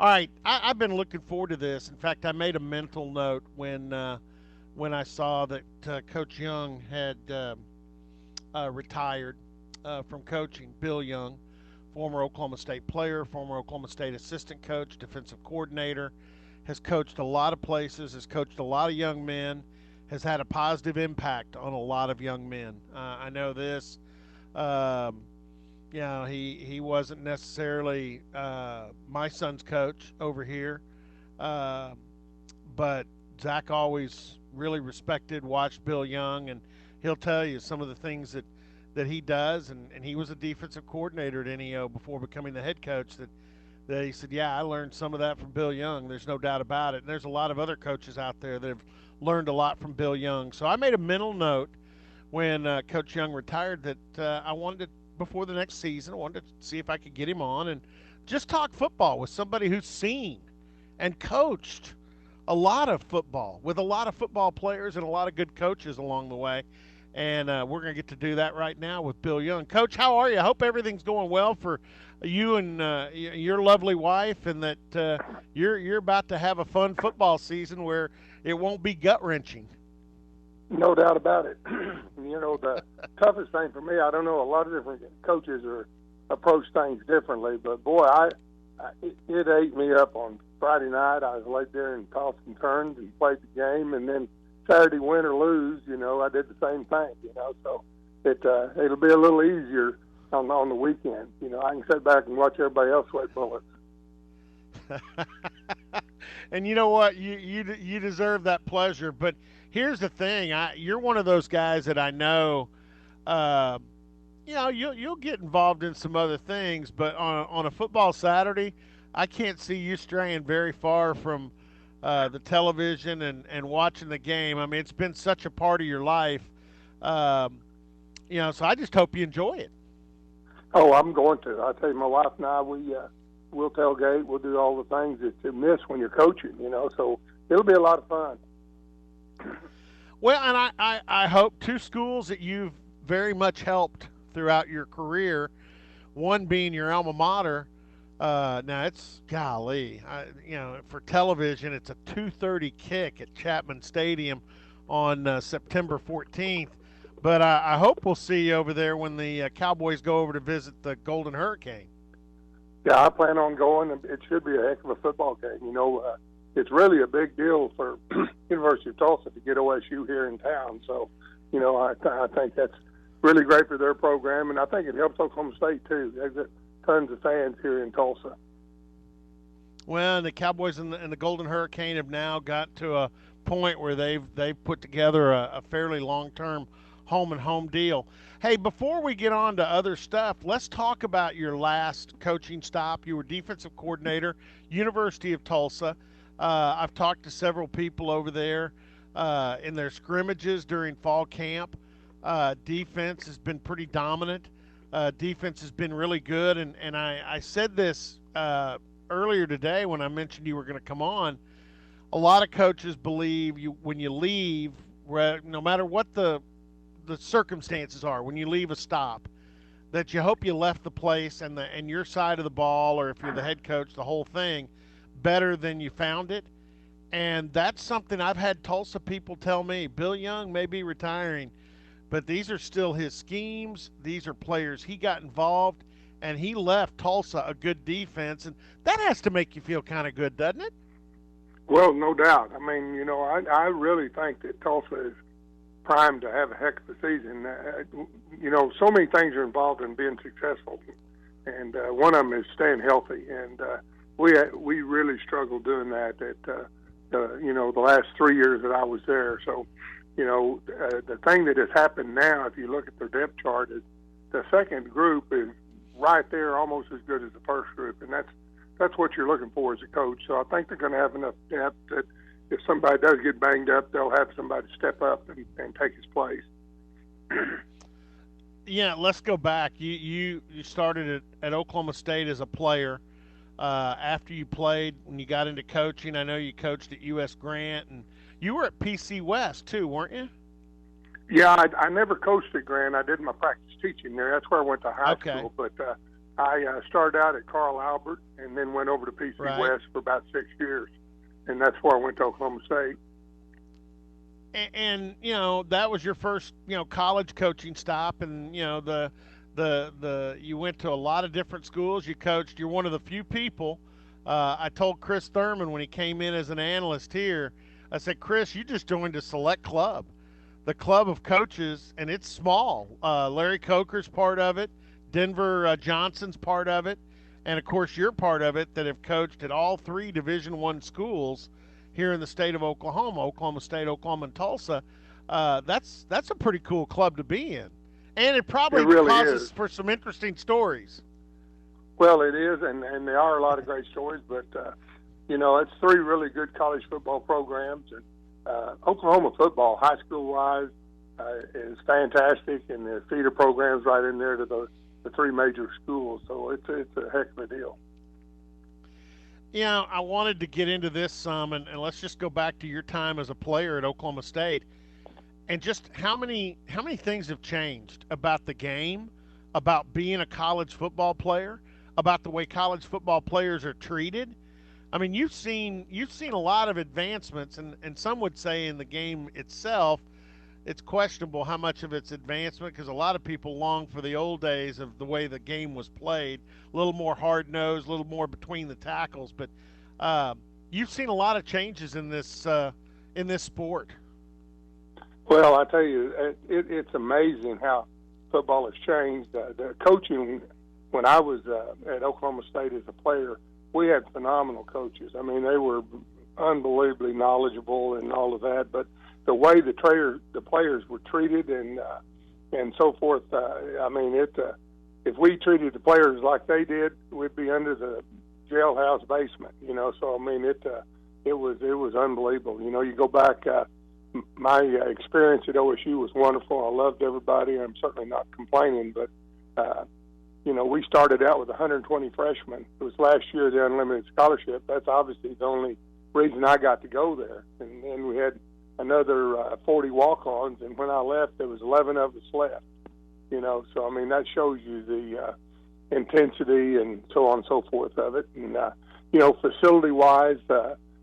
All right, I've been looking forward to this. In fact, I made a mental note when I saw that Coach Young had retired from coaching. Bill Young, former Oklahoma State player, former Oklahoma State assistant coach, defensive coordinator, has coached a lot of places, has coached a lot of young men, has had a positive impact on a lot of young men. I know this. Um, he wasn't necessarily my son's coach over here, uh, but Zach always really respected, watched Bill Young, and he'll tell you some of the things that he does. And he was a defensive coordinator at NEO before becoming the head coach. That he said, yeah, I learned some of that from Bill Young. There's no doubt about it. And there's a lot of other coaches out there that have learned a lot from Bill Young. So I made a mental note when Coach Young retired that I wanted to, before the next season, I wanted to see if I could get him on and just talk football with somebody who's seen and coached a lot of football with a lot of football players and a lot of good coaches along the way. And we're going to get to do that right now with Bill Young. Coach, how are you? I hope everything's going well for you and your lovely wife, and that you're about to have a fun football season where it won't be gut wrenching. No doubt about it. The toughest thing for me, I don't know, a lot of different coaches approach things differently, but boy, it ate me up on Friday night. I was laid there and tossed and turned and played the game, and then Saturday, win or lose, I did the same thing. So it'll be a little easier on the weekend. I can sit back and watch everybody else sweat bullets. And you know what? You deserve that pleasure. But here's the thing: you're one of those guys that I know. Uh, you'll get involved in some other things, but on a football Saturday, I can't see you straying very far from the television and watching the game. I mean, it's been such a part of your life. Um, so I just hope you enjoy it. Oh, I'm going to. I tell you, my wife and I, we'll tailgate. We'll do all the things that you miss when you're coaching. So it'll be a lot of fun. Well, and I hope two schools that you've very much helped throughout your career, one being your alma mater. Now it's golly, for television, it's a 2:30 kick at Chapman Stadium on September 14th. But I hope we'll see you over there when the Cowboys go over to visit the Golden Hurricane. Yeah, I plan on going. It should be a heck of a football game. It's really a big deal for University of Tulsa to get OSU here in town. So, I think that's really great for their program, and I think it helps Oklahoma State too. There's tons of fans here in Tulsa. Well, and the Cowboys and the Golden Hurricane have now got to a point where they've put together a fairly long-term home and home deal. Hey, before we get on to other stuff, let's talk about your last coaching stop. You were defensive coordinator, University of Tulsa. I've talked to several people over there in their scrimmages during fall camp. Defense has been pretty dominant. Defense has been really good, and I said this earlier today when I mentioned you were going to come on. A lot of coaches believe when you leave, no matter what the circumstances are, when you leave a stop, that you hope you left the place and your side of the ball, or if you're the head coach, the whole thing, better than you found it. And that's something I've had Tulsa people tell me. Bill Young may be retiring, but these are still his schemes. These are players he got involved, and he left Tulsa a good defense. And that has to make you feel kind of good, doesn't it? Well, no doubt. I mean, I really think that Tulsa is primed to have a heck of a season. So many things are involved in being successful, and one of them is staying healthy. And we really struggled doing that the last 3 years that I was there. So, the thing that has happened now, if you look at their depth chart, is the second group is right there, almost as good as the first group, and that's what you're looking for as a coach. So I think they're going to have enough depth that if somebody does get banged up, they'll have somebody step up and take his place. Yeah, let's go back. You started at Oklahoma State as a player. After you played, when you got into coaching, I know you coached at U.S. Grant, and you were at PC West too, weren't you? Yeah, I never coached at Grant. I did my practice teaching there. That's where I went to high school. But I started out at Carl Albert and then went over to PC Right. West for about 6 years, and that's where I went to Oklahoma State. And that was your first college coaching stop, and the you went to a lot of different schools. You coached. You're one of the few people. I told Chris Thurman when he came in as an analyst here. I said, Chris, you just joined a select club, the club of coaches, and it's small. Larry Coker's part of it. Denver Johnson's part of it, and of course you're part of it, that have coached at all three Division I schools here in the state of Oklahoma, Oklahoma State, Oklahoma, and Tulsa. That's a pretty cool club to be in, and it It probably really causes is. for some interesting stories. Well, it is, and there are a lot of great stories, but it's three really good college football programs, and Oklahoma football, high school wise, is fantastic, and their feeder programs right in there to the three major schools. So it's a heck of a deal. I wanted to get into this some, and let's just go back to your time as a player at Oklahoma State, and just how many things have changed about the game, about being a college football player, about the way college football players are treated. I mean, you've seen a lot of advancements, and some would say in the game itself, it's questionable how much of it's advancement, because a lot of people long for the old days of the way the game was played, a little more hard nosed, a little more between the tackles. But uh, you've seen a lot of changes in this sport. Well, I tell you, it's amazing how football has changed. The coaching, when I was at Oklahoma State as a player, we had phenomenal coaches. I mean, they were unbelievably knowledgeable and all of that. But the way the players were treated and so forth, I mean, if we treated the players like they did, we'd be under the jailhouse basement. So I mean, it was unbelievable. You go back. My experience at OSU was wonderful. I loved everybody. I'm certainly not complaining, but we started out with 120 freshmen. It was last year the unlimited scholarship. That's obviously the only reason I got to go there. And then we had another 40 walk-ons, and when I left, there was 11 of us left. So I mean that shows you the intensity and so on and so forth of it. And facility-wise,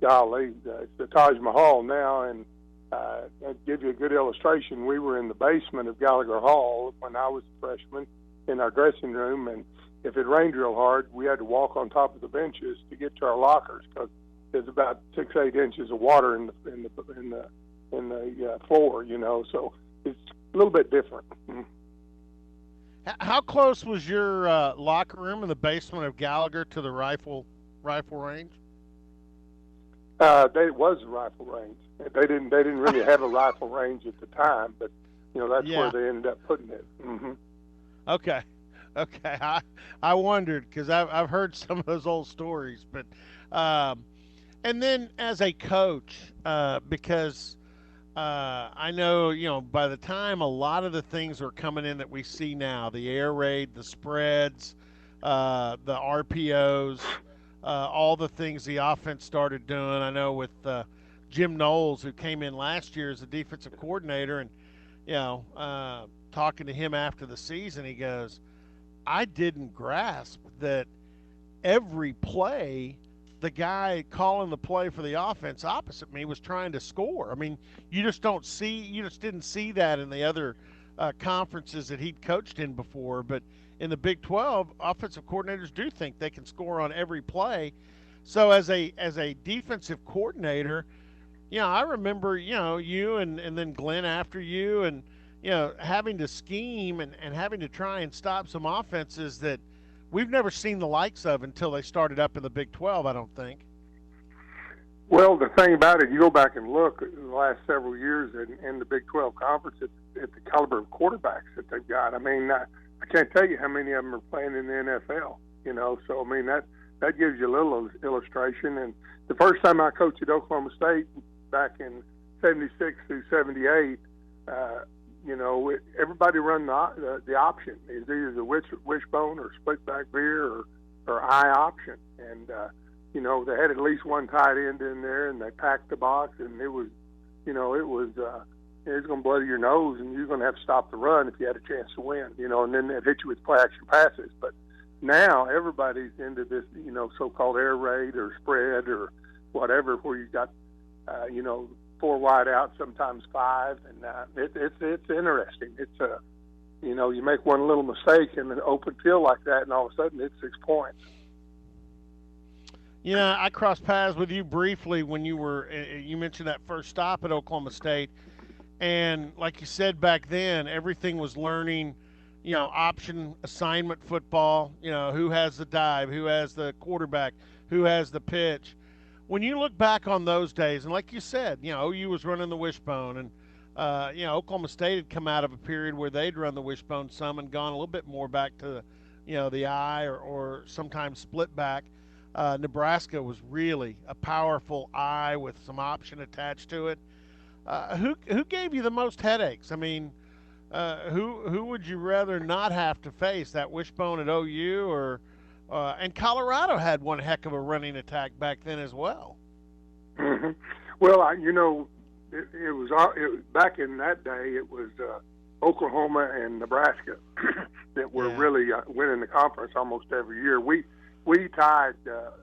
golly, it's the Taj Mahal now, and I'll give you a good illustration. We were in the basement of Gallagher Hall when I was a freshman in our dressing room, and if it rained real hard, we had to walk on top of the benches to get to our lockers because there's about 6-8 inches of water in the floor. So it's a little bit different. How close was your locker room in the basement of Gallagher to the rifle range? It was a rifle range. They didn't really have a rifle range at the time, but that's Yeah. where they ended up putting it. Okay. Okay. I wondered because I've heard some of those old stories, but and then as a coach, because I know by the time a lot of the things are coming in that we see now, the air raid, the spreads, the RPOs, all the things the offense started doing. I know with Jim Knowles, who came in last year as a defensive coordinator, and talking to him after the season, he goes, I didn't grasp that every play, the guy calling the play for the offense opposite me was trying to score. I mean, you just didn't see that in the other conferences that he'd coached in before. But in the Big 12, offensive coordinators do think they can score on every play. So as a defensive coordinator, I remember, you and then Glenn after you, and having to scheme and having to try and stop some offenses that we've never seen the likes of until they started up in the Big 12, I don't think. Well, the thing about it, you go back and look at the last several years in the Big 12 conference at the caliber of quarterbacks that they've got. I mean, I can't tell you how many of them are playing in the NFL. So I mean that gives you a little illustration. And the first time I coached at Oklahoma State back in '76 through '78. Everybody run the option. It's either the wishbone or split back veer or I option. And, they had at least one tight end in there, and they packed the box, and it was going to blow your nose, and you're going to have to stop the run if you had a chance to win, and then they'd hit you with play action passes. But, Now everybody's into this, so-called air raid or spread or whatever, where you got, four wide out, sometimes five, and it's interesting. It's you make one little mistake in an open field like that, and all of a sudden it's 6 points. I crossed paths with you briefly when you mentioned that first stop at Oklahoma State, and like you said back then, everything was learning, option assignment football. Who has the dive, who has the quarterback, who has the pitch. When you look back on those days, and like you said, OU was running the wishbone, and Oklahoma State had come out of a period where they'd run the wishbone some and gone a little bit more back to, the eye or sometimes split back. Nebraska was really a powerful eye with some option attached to it. Who gave you the most headaches? I mean, who would you rather not have to face, that wishbone at OU or and Colorado had one heck of a running attack back then as well. Mm-hmm. Well, it was back in that day. It was Oklahoma and Nebraska that were really winning the conference almost every year. We tied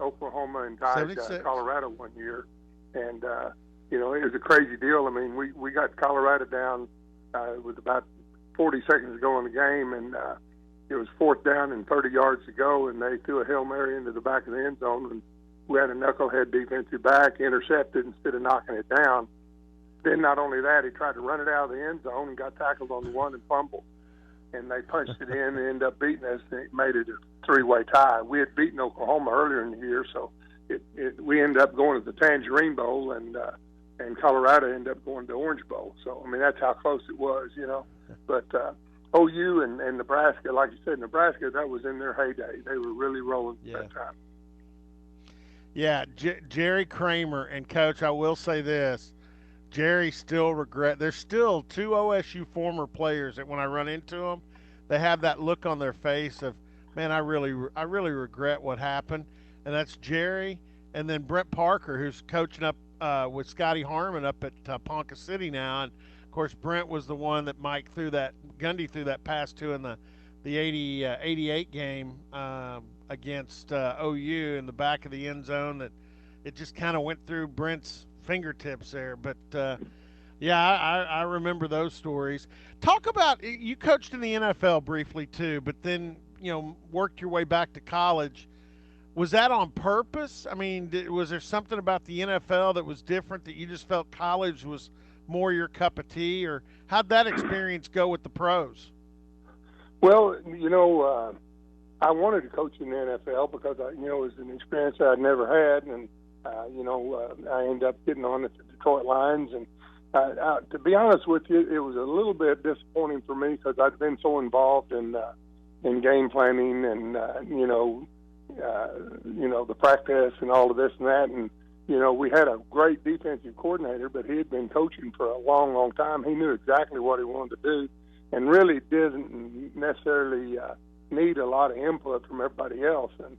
Oklahoma and tied Colorado one year, and it was a crazy deal. I mean, we got Colorado down with about 40 seconds to go in the game, and it was fourth down and 30 yards to go, and they threw a Hail Mary into the back of the end zone, and we had a knucklehead defensive back, intercepted instead of knocking it down. Then not only that, he tried to run it out of the end zone and got tackled on the one and fumbled. And they punched it in and ended up beating us, and it made it a three-way tie. We had beaten Oklahoma earlier in the year, so we ended up going to the Tangerine Bowl, and Colorado ended up going to the Orange Bowl. So, I mean, that's how close it was, But OU and Nebraska, like you said, Nebraska, that was in their heyday. They were really rolling at that time. Yeah, Jerry Kramer, and Coach, I will say this. Jerry still there's still two OSU former players that when I run into them, they have that look on their face of, man, I really regret what happened. And that's Jerry, and then Brent Parker, who's coaching up with Scotty Harmon up at Ponca City now. And of course, Brent was the one that Gundy threw that pass to in the 88 game against OU in the back of the end zone, that it just kind of went through Brent's fingertips there. But I remember those stories. Talk about, you coached in the NFL briefly too, but then worked your way back to college. Was that on purpose? I mean, was there something about the NFL that was different, that you just felt college was more your cup of tea, or how'd that experience go with the pros? Well, I wanted to coach in the NFL because it was an experience that I'd never had, and I ended up getting on at the Detroit Lions, and to be honest with you, it was a little bit disappointing for me because I'd been so involved in game planning and the practice and all of this and that, and we had a great defensive coordinator, but he had been coaching for a long, long time. He knew exactly what he wanted to do, and really didn't necessarily need a lot of input from everybody else. And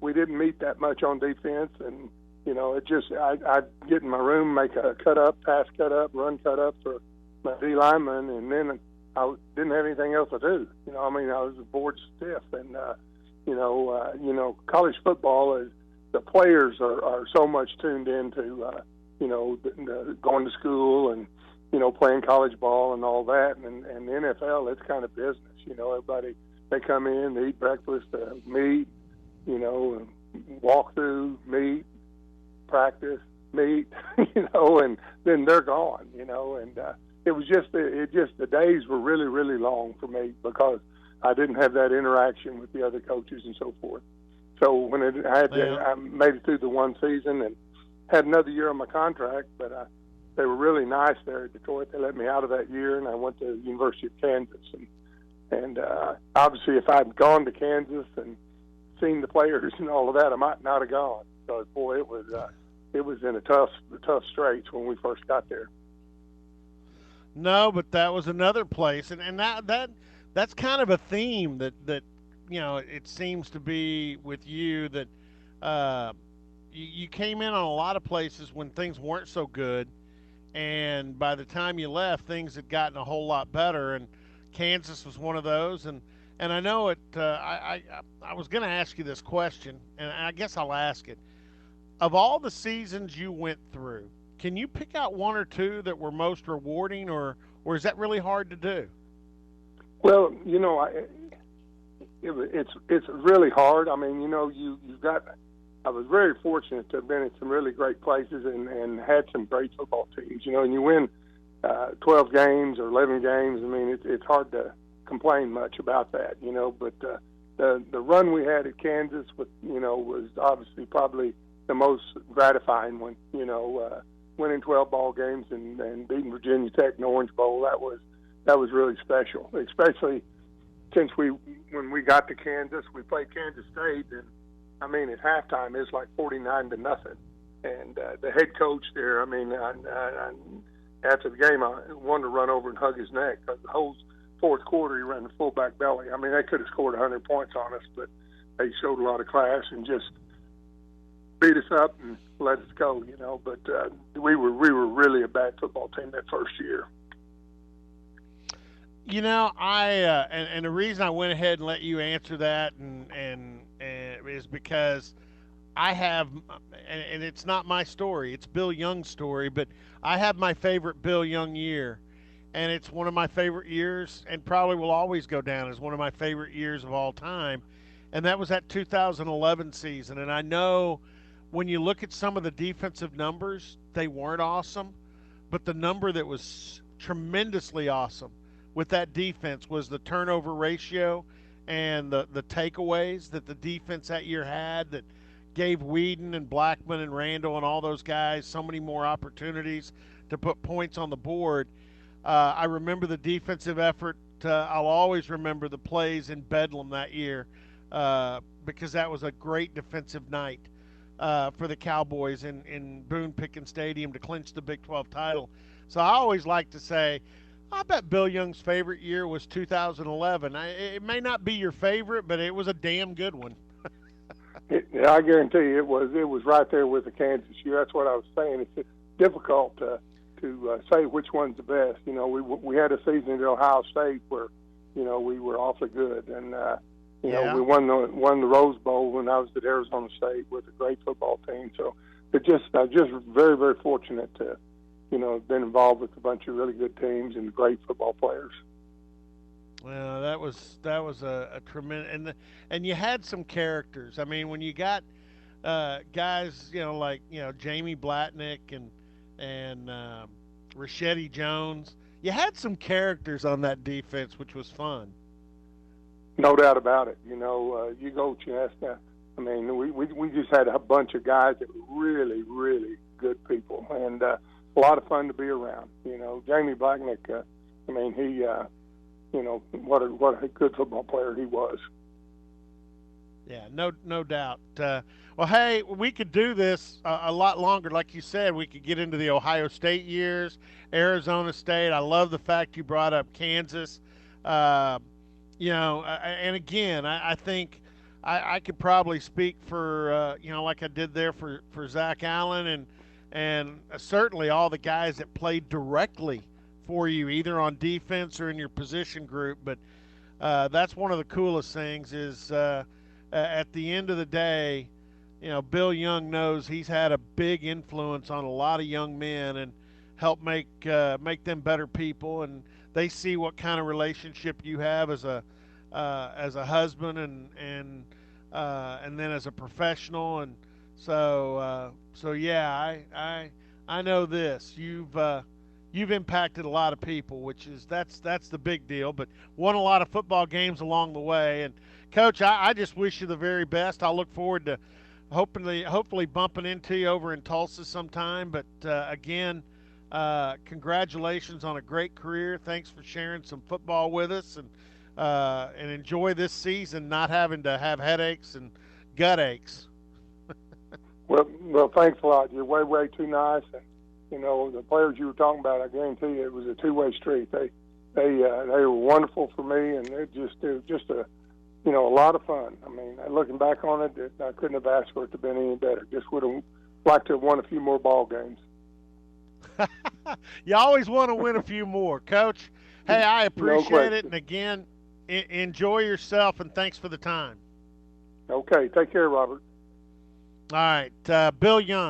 we didn't meet that much on defense, and I'd get in my room, make a cut up, pass cut up, run cut up for my D lineman, and then I didn't have anything else to do. I was bored stiff, and college football is, the players are so much tuned into going to school and playing college ball and all that, and the NFL, it's kind of business. Everybody, they come in, they eat breakfast, meet, walk through, meet, practice, meet, and then they're gone, and it was just the days were really, really long for me because I didn't have that interaction with the other coaches and so forth. So when I made it through the one season and had another year on my contract, but they were really nice there at Detroit. They let me out of that year, and I went to the University of Kansas. And obviously, if I'd gone to Kansas and seen the players and all of that, I might not have gone. So, boy, it was in a tough straits when we first got there. No, but that was another place, and that's kind of a theme that it seems to be with you, that you came in on a lot of places when things weren't so good, and by the time you left, things had gotten a whole lot better, and Kansas was one of those, and and I know it. I was going to ask you this question, and I guess I'll ask it. Of all the seasons you went through, can you pick out one or two that were most rewarding, or is that really hard to do? Well, it's really hard. I mean, you've got. I was very fortunate to have been in some really great places and had some great football teams. And you win 12 games or 11 games. I mean, it's hard to complain much about that. But the run we had at Kansas was obviously probably the most gratifying one. Winning 12 ball games and beating Virginia Tech in the Orange Bowl, that was really special, especially since when we got to Kansas, we played Kansas State, and I mean at halftime it's like 49-0, and the head coach there, I mean, after the game, I wanted to run over and hug his neck because the whole fourth quarter he ran the fullback belly. I mean, they could have scored 100 points on us, but they showed a lot of class and just beat us up and let us go. But we were really a bad football team that first year. And the reason I went ahead and let you answer that and is because I have, and it's not my story, it's Bill Young's story, but I have my favorite Bill Young year, and it's one of my favorite years, and probably will always go down as one of my favorite years of all time, and that was that 2011 season. And I know when you look at some of the defensive numbers, they weren't awesome, but the number that was tremendously awesome with that defense was the turnover ratio and the takeaways that the defense that year had that gave Whedon and Blackman and Randall and all those guys so many more opportunities to put points on the board. I remember the defensive effort. I'll always remember the plays in Bedlam that year because that was a great defensive night for the Cowboys in Boone Pickens Stadium to clinch the Big 12 title. So I always like to say, I bet Bill Young's favorite year was 2011. It may not be your favorite, but it was a damn good one. I guarantee you it was. It was right there with the Kansas year. That's what I was saying. It's difficult to say which one's the best. We had a season at Ohio State where we were awfully good, and we won the Rose Bowl when I was at Arizona State with a great football team. So I was just very, very fortunate to been involved with a bunch of really good teams and great football players. Well, that was a tremendous, and you had some characters. I mean, when you got guys, like Jamie Blatnick and Rashedi Jones, you had some characters on that defense, which was fun. No doubt about it. You go Chestnut. I mean, we just had a bunch of guys that were really, really good people, and a lot of fun to be around. Jamie Blacknick. I mean, he. What a good football player he was. Yeah, no doubt. Well, hey, we could do this a lot longer. Like you said, we could get into the Ohio State years, Arizona State. I love the fact you brought up Kansas. And again, I think I could probably speak for like I did there for Zach Allen and certainly all the guys that played directly for you, either on defense or in your position group. But that's one of the coolest things is at the end of the day, Bill Young knows he's had a big influence on a lot of young men and help make them better people, and they see what kind of relationship you have as a husband and then as a professional, and so yeah, I know this. You've impacted a lot of people, which is that's the big deal. But won a lot of football games along the way. And Coach, I just wish you the very best. I look forward to hopefully bumping into you over in Tulsa sometime. But again, congratulations on a great career. Thanks for sharing some football with us, and enjoy this season, not having to have headaches and gut aches. Well, thanks a lot. You're way too nice. And, the players you were talking about, I guarantee you it was a two-way street. They were wonderful for me, and it was just a lot of fun. I mean, looking back on it, I couldn't have asked for it to have been any better. Just would have liked to have won a few more ball games. You always want to win a few more, Coach. Hey, I appreciate it, and again, enjoy yourself, and thanks for the time. Okay, take care, Robert. All right, Bill Young.